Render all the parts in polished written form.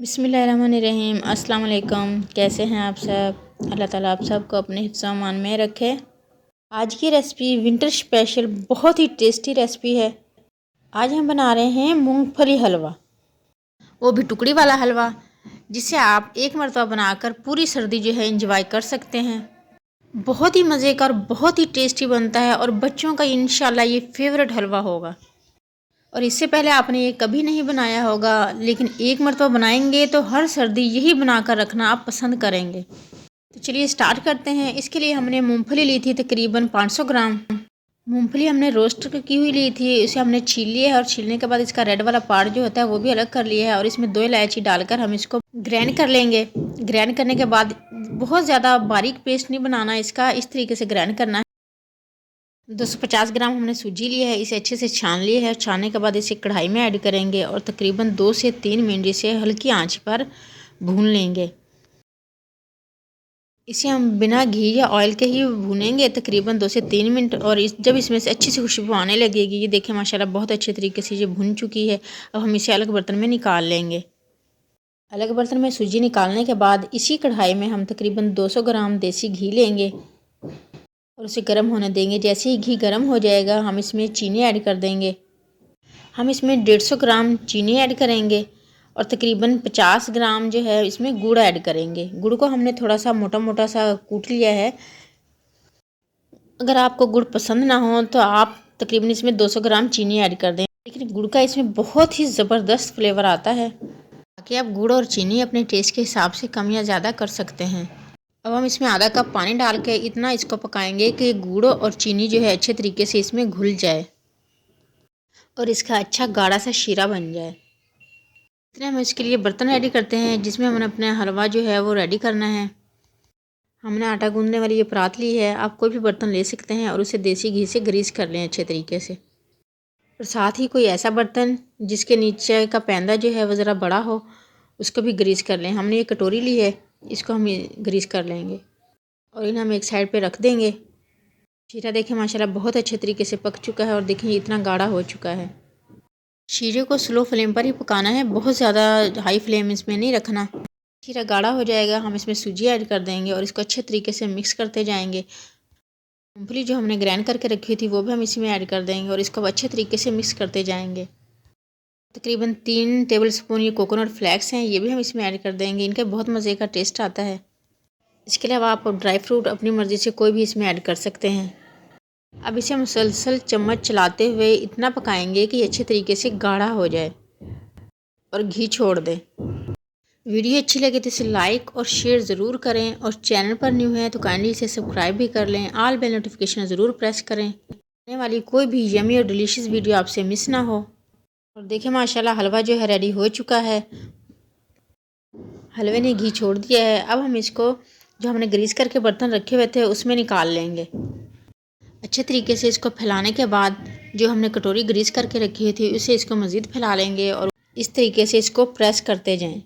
बिस्मिल्लाहिर्रहमानिर्रहीम। अस्सलाम वालेकुम। कैसे हैं आप सब? अल्लाह ताला आप सबको अपने हिफ्ज़ व अमान में रखे। आज की रेसिपी विंटर स्पेशल बहुत ही टेस्टी रेसिपी है। आज हम बना रहे हैं मूंगफली हलवा, वो भी टुकड़ी वाला हलवा, जिसे आप एक मरतबा बनाकर पूरी सर्दी जो है इंजॉय कर सकते हैं। बहुत ही मज़े का और बहुत ही टेस्टी बनता है और बच्चों का इंशाल्लाह ये फेवरेट हलवा होगा। और इससे पहले आपने ये कभी नहीं बनाया होगा, लेकिन एक मरतबा बनाएंगे तो हर सर्दी यही बनाकर रखना आप पसंद करेंगे। तो चलिए स्टार्ट करते हैं। इसके लिए हमने मूंगफली ली थी तकरीबन 500 ग्राम। मूंगफली हमने रोस्ट की हुई ली थी, इसे हमने छील लिया है और छीलने के बाद इसका रेड वाला पार्ट जो होता है वो भी अलग कर लिया है। और इसमें 2 इलायची डालकर हम इसको ग्राइंड कर लेंगे। ग्राइंड करने के बाद बहुत ज़्यादा बारीक पेस्ट नहीं बनाना इसका, इस तरीके से ग्राइंड करना है। 250 ग्राम हमने सूजी लिया है, इसे अच्छे से छान लिया है। छानने के बाद इसे कढ़ाई में ऐड करेंगे और तकरीबन 2 से 3 मिनट इसे हल्की आंच पर भून लेंगे। इसे हम बिना घी या ऑयल के ही भूनेंगे तकरीबन 2 से 3 मिनट। और जब इसमें से अच्छी सी खुशबू आने लगेगी, ये देखें माशाल्लाह बहुत अच्छे तरीके से ये भुन चुकी है। अब हम इसे अलग बर्तन में निकाल लेंगे। अलग बर्तन में सूजी निकालने के बाद इसी कढ़ाई में हम तकरीबन 200 ग्राम देसी घी लेंगे और उसे गर्म होने देंगे। जैसे ही घी गर्म हो जाएगा हम इसमें चीनी ऐड कर देंगे। हम इसमें 150 ग्राम चीनी ऐड करेंगे और तकरीबन 50 ग्राम जो है इसमें गुड़ ऐड करेंगे। गुड़ को हमने थोड़ा सा मोटा मोटा सा कूट लिया है। अगर आपको गुड़ पसंद ना हो तो आप तकरीबन इसमें 200 ग्राम चीनी ऐड कर दें, लेकिन गुड़ का इसमें बहुत ही ज़बरदस्त फ्लेवर आता है। बाकी आप गुड़ और चीनी अपने टेस्ट के हिसाब से कम या ज़्यादा कर सकते हैं। अब हम इसमें आधा कप पानी डाल के इतना इसको पकाएंगे कि गुड़ और चीनी जो है अच्छे तरीके से इसमें घुल जाए और इसका अच्छा गाढ़ा सा शीरा बन जाए। इतने हम इसके लिए बर्तन रेडी करते हैं जिसमें हमने अपना हलवा जो है वो रेडी करना है। हमने आटा गूंदने वाली ये परात ली है, आप कोई भी बर्तन ले सकते हैं और उसे देसी घी से ग्रीस कर लें अच्छे तरीके से। और साथ ही कोई ऐसा बर्तन जिसके नीचे का पैंदा जो है वो ज़रा बड़ा हो, उसको भी ग्रीस कर लें। हमने ये कटोरी ली है, इसको हम ग्रीस कर लेंगे और इन्हें हम एक साइड पे रख देंगे। शीरा देखें माशाल्लाह बहुत अच्छे तरीके से पक चुका है और देखें इतना गाढ़ा हो चुका है। शीरे को स्लो फ्लेम पर ही पकाना है, बहुत ज़्यादा हाई फ्लेम इसमें नहीं रखना। शीरा गाढ़ा हो जाएगा, हम इसमें सूजी ऐड कर देंगे और इसको अच्छे तरीके से मिक्स करते जाएंगे। मूंगफली जो हमने ग्राइंड करके रखी थी वो भी हम इसमें ऐड कर देंगे और इसको अच्छे तरीके से मिक्स करते जाएंगे। तकरीबन 3 टेबल स्पून ये कोकोनट फ्लेक्स हैं, ये भी हम इसमें ऐड कर देंगे। इनका बहुत मज़े का टेस्ट आता है। इसके अलावा आप ड्राई फ्रूट अपनी मर्ज़ी से कोई भी इसमें ऐड कर सकते हैं। अब इसे मुसलसल चम्मच चलाते हुए इतना पकाएंगे कि अच्छे तरीके से गाढ़ा हो जाए और घी छोड़ दे। वीडियो अच्छी लगे तो इसे लाइक और शेयर ज़रूर करें और चैनल पर न्यू है तो काइंडली इसे सब्सक्राइब भी कर लें। ऑल बेल नोटिफिकेशन ज़रूर प्रेस करें, आने वाली कोई भी यमी और डिलीशियस वीडियो आपसे मिस ना हो। और देखिए माशाल्लाह हलवा जो है रेडी हो चुका है। हलवे ने घी छोड़ दिया है। अब हम इसको जो हमने ग्रीस करके बर्तन रखे हुए थे उसमें निकाल लेंगे। अच्छे तरीके से इसको फैलाने के बाद जो हमने कटोरी ग्रीस करके रखी थी उसे इसको मज़ीद फैला लेंगे और इस तरीके से इसको प्रेस करते जाएं।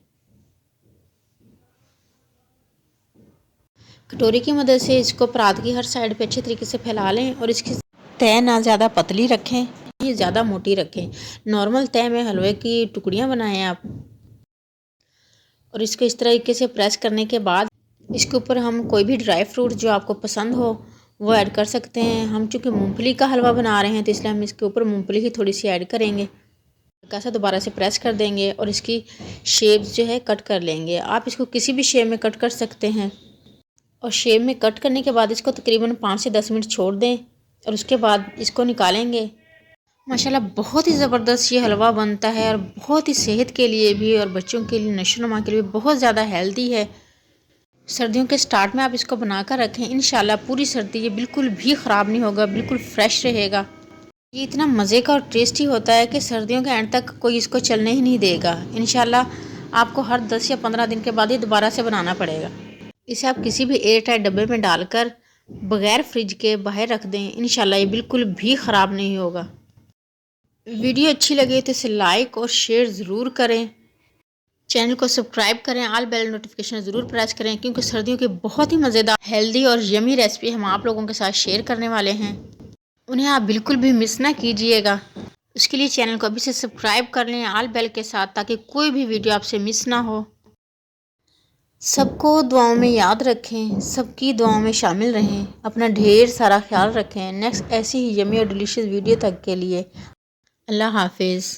कटोरी की मदद से इसको परात की हर साइड पे अच्छे तरीके से फैला लें और इसकी तय ना ज़्यादा पतली रखें, ये ज़्यादा मोटी रखें। नॉर्मल तय में हलवे की टुकड़ियाँ बनाएं आप। और इसको इस तरीके से प्रेस करने के बाद इसके ऊपर हम कोई भी ड्राई फ्रूट जो आपको पसंद हो वो ऐड कर सकते हैं। हम चूँकि मूंगफली का हलवा बना रहे हैं तो इसलिए हम इसके ऊपर मूंगफली ही थोड़ी सी ऐड करेंगे। हल्का सा दोबारा से प्रेस कर देंगे और इसकी शेप्स जो है कट कर लेंगे। आप इसको किसी भी शेप में कट कर सकते हैं और शेप में कट करने के बाद इसको तकरीबन 5 से 10 मिनट छोड़ दें और उसके बाद इसको निकालेंगे। माशाल्लाह बहुत ही ज़बरदस्त ये हलवा बनता है और बहुत ही सेहत के लिए भी और बच्चों के लिए नशोनुमा के लिए बहुत ज़्यादा हेल्दी है। सर्दियों के स्टार्ट में आप इसको बना कर रखें, इंशाल्लाह पूरी सर्दी ये बिल्कुल भी ख़राब नहीं होगा, बिल्कुल फ्रेश रहेगा। ये इतना मज़े का और टेस्टी होता है कि सर्दियों के एंड तक कोई इसको चलने ही नहीं देगा। इंशाल्लाह आपको हर 10 या 15 दिन के बाद ही दोबारा से बनाना पड़ेगा। इसे आप किसी भी एयर टाइट डब्बे में डालकर बग़ैर फ्रिज के बाहर रख दें, इंशाल्लाह ये बिल्कुल भी ख़राब नहीं होगा। वीडियो अच्छी लगे तो इसे लाइक और शेयर ज़रूर करें, चैनल को सब्सक्राइब करें, ऑल बेल नोटिफिकेशन ज़रूर प्रेस करें, क्योंकि सर्दियों की बहुत ही मज़ेदार हेल्दी और यमी रेसिपी हम आप लोगों के साथ शेयर करने वाले हैं। उन्हें आप बिल्कुल भी मिस ना कीजिएगा। उसके लिए चैनल को अभी से सब्सक्राइब कर लें आल बेल के साथ, ताकि कोई भी वीडियो आपसे मिस ना हो। सबको दुआओं में याद रखें, सबकी दुआओं में शामिल रहें, अपना ढेर सारा ख्याल रखें। नेक्स्ट ऐसी ही यमी और डिलीशियस वीडियो तक के लिए अल्लाह हाफिज़।